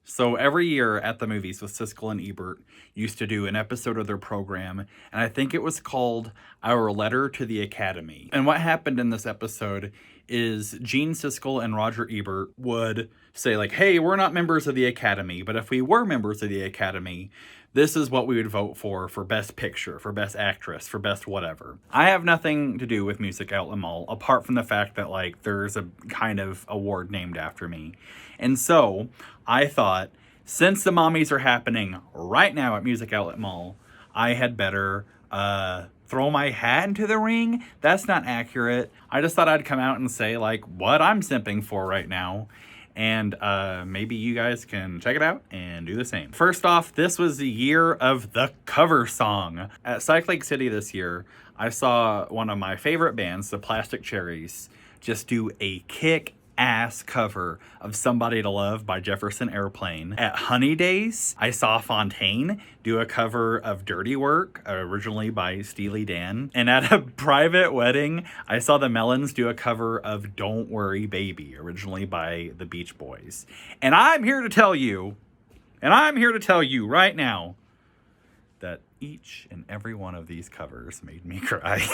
So every year at the movies with Siskel and Ebert used to do an episode of their program, and I think it was called Our Letter to the Academy. And what happened in this episode is Gene Siskel and Roger Ebert would say like, hey, we're not members of the Academy, but if we were members of the Academy, this is what we would vote for Best Picture, for Best Actress, for Best whatever. I have nothing to do with Music Outlet Mall, apart from the fact that, like, there's a kind of award named after me. And so, I thought, since the mommies are happening right now at Music Outlet Mall, I had better, throw my hat into the ring? That's not accurate. I just thought I'd come out and say, like, what I'm simping for right now. And maybe you guys can check it out and do the same. First off, this was the year of the cover song. At Cycle Lake City this year, I saw one of my favorite bands, the Plastic Cherries, just do a kick-ass cover of Somebody to Love by Jefferson Airplane. At Honey Days, I saw Fontaine do a cover of Dirty Work, originally by Steely Dan. And at a private wedding, I saw the Melons do a cover of Don't Worry Baby, originally by the Beach Boys. And I'm here to tell you right now, that each and every one of these covers made me cry.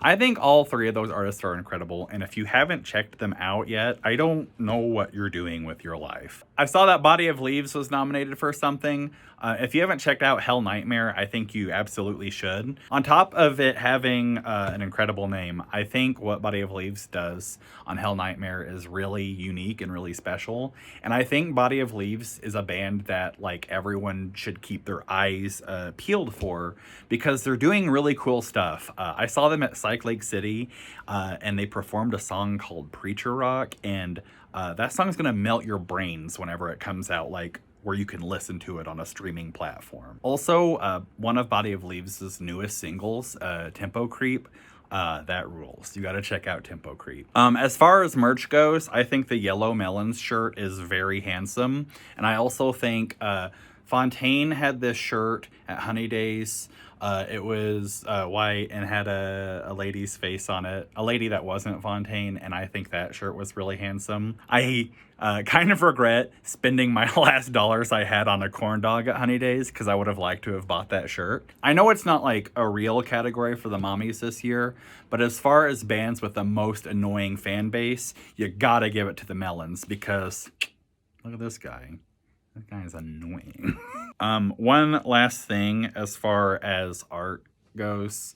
I think all three of those artists are incredible, and if you haven't checked them out yet, I don't know what you're doing with your life. I saw that Body of Leaves was nominated for something. If you haven't checked out Hell Nightmare, I think you absolutely should. On top of it having an incredible name, I think what Body of Leaves does on Hell Nightmare is really unique and really special. And I think Body of Leaves is a band that, like, everyone should keep their eyes peeled for, because they're doing really cool stuff. I saw them at Cycle Lake City, and they performed a song called Preacher Rock, and that song's gonna melt your brains whenever it comes out, like, where you can listen to it on a streaming platform. Also, one of Body of Leaves' newest singles, Tempo Creep, that rules. You gotta check out Tempo Creep. As far as merch goes, I think the Yellow Melons shirt is very handsome, and I also think Fontaine had this shirt at Honey Days. It was white and had a lady's face on it, a lady that wasn't Fontaine, and I think that shirt was really handsome. I kind of regret spending my last dollars I had on a corn dog at Honey Days, because I would have liked to have bought that shirt. I know it's not like a real category for the mommies this year, but as far as bands with the most annoying fan base, you gotta give it to the Melons, because look at this guy. That guy is annoying. One last thing as far as art goes.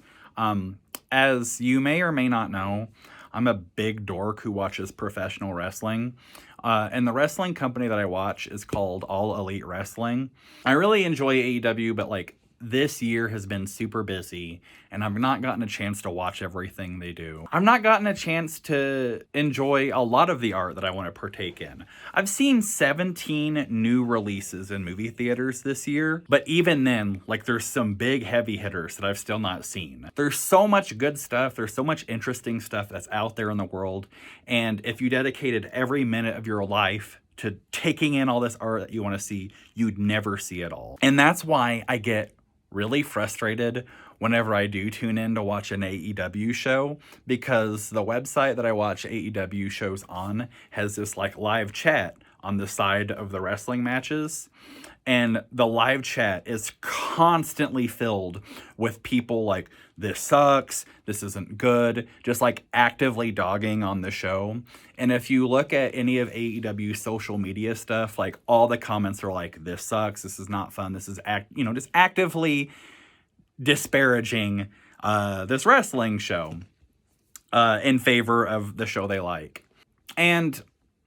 As you may or may not know, I'm a big dork who watches professional wrestling. And the wrestling company that I watch is called All Elite Wrestling. I really enjoy AEW, but, like, this year has been super busy, and I've not gotten a chance to watch everything they do. I've not gotten a chance to enjoy a lot of the art that I want to partake in. I've seen 17 new releases in movie theaters this year, but even then, like, there's some big heavy hitters that I've still not seen. There's so much good stuff, there's so much interesting stuff that's out there in the world, and if you dedicated every minute of your life to taking in all this art that you want to see, you'd never see it all. And that's why I get really frustrated whenever I do tune in to watch an AEW show, because the website that I watch AEW shows on has this, like, live chat on the side of the wrestling matches, and the live chat is constantly filled with people like, this sucks, this isn't good, just, like, actively dogging on the show. And if you look at any of AEW's social media stuff, like, all the comments are like, this sucks, this is not fun, this is just actively disparaging this wrestling show in favor of the show they like. And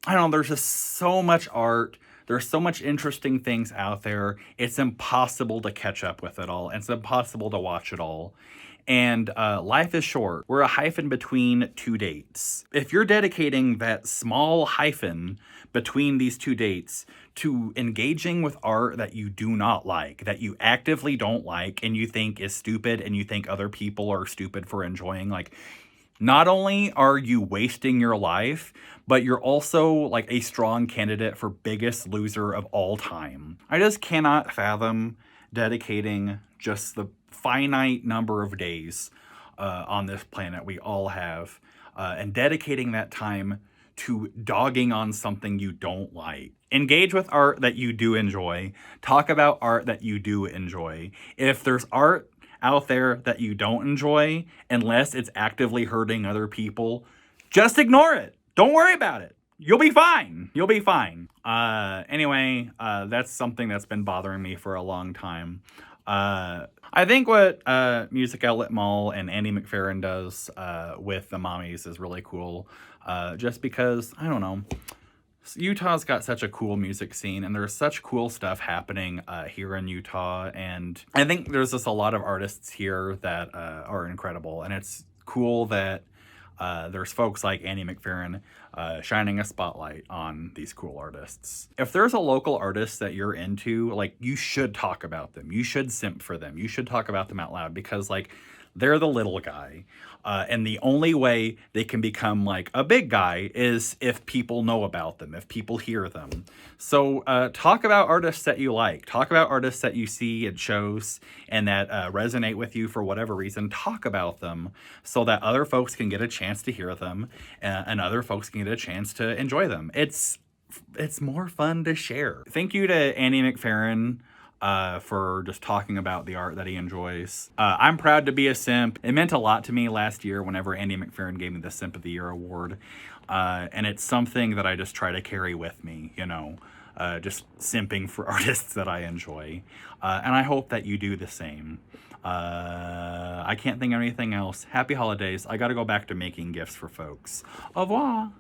I don't know, there's just so much art, there's so much interesting things out there, it's impossible to catch up with it all, it's impossible to watch it all. And life is short. We're a hyphen between two dates. If you're dedicating that small hyphen between these two dates to engaging with art that you do not like, that you actively don't like, and you think is stupid, and you think other people are stupid for enjoying, like, not only are you wasting your life, but you're also, like, a strong candidate for biggest loser of all time. I just cannot fathom dedicating just the finite number of days on this planet we all have, and dedicating that time to dogging on something you don't like. Engage with art that you do enjoy. Talk about art that you do enjoy. If there's art out there that you don't enjoy, unless it's actively hurting other people, just ignore it. Don't worry about it. You'll be fine. You'll be fine. Anyway, that's something that's been bothering me for a long time. I think what Music Outlet Mall and Andy McFerren does with the mommies is really cool. Just because, I don't know, Utah's got such a cool music scene, and there's such cool stuff happening here in Utah. And I think there's just a lot of artists here that are incredible. And it's cool that there's folks like Andy McFerren shining a spotlight on these cool artists. If there's a local artist that you're into, like, you should talk about them. You should simp for them. You should talk about them out loud, because, like, they're the little guy. And the only way they can become like a big guy is if people know about them, if people hear them. So talk about artists that you like. Talk about artists that you see at shows and that resonate with you for whatever reason. Talk about them so that other folks can get a chance to hear them and other folks can get a chance to enjoy them. It's more fun to share. Thank you to Andy McFerren for just talking about the art that he enjoys. I'm proud to be a simp. It meant a lot to me last year whenever Andy McFerren gave me the Simp of the Year award. And it's something that I just try to carry with me, you know, just simping for artists that I enjoy. And I hope that you do the same. I can't think of anything else. Happy holidays. I gotta go back to making gifts for folks. Au revoir.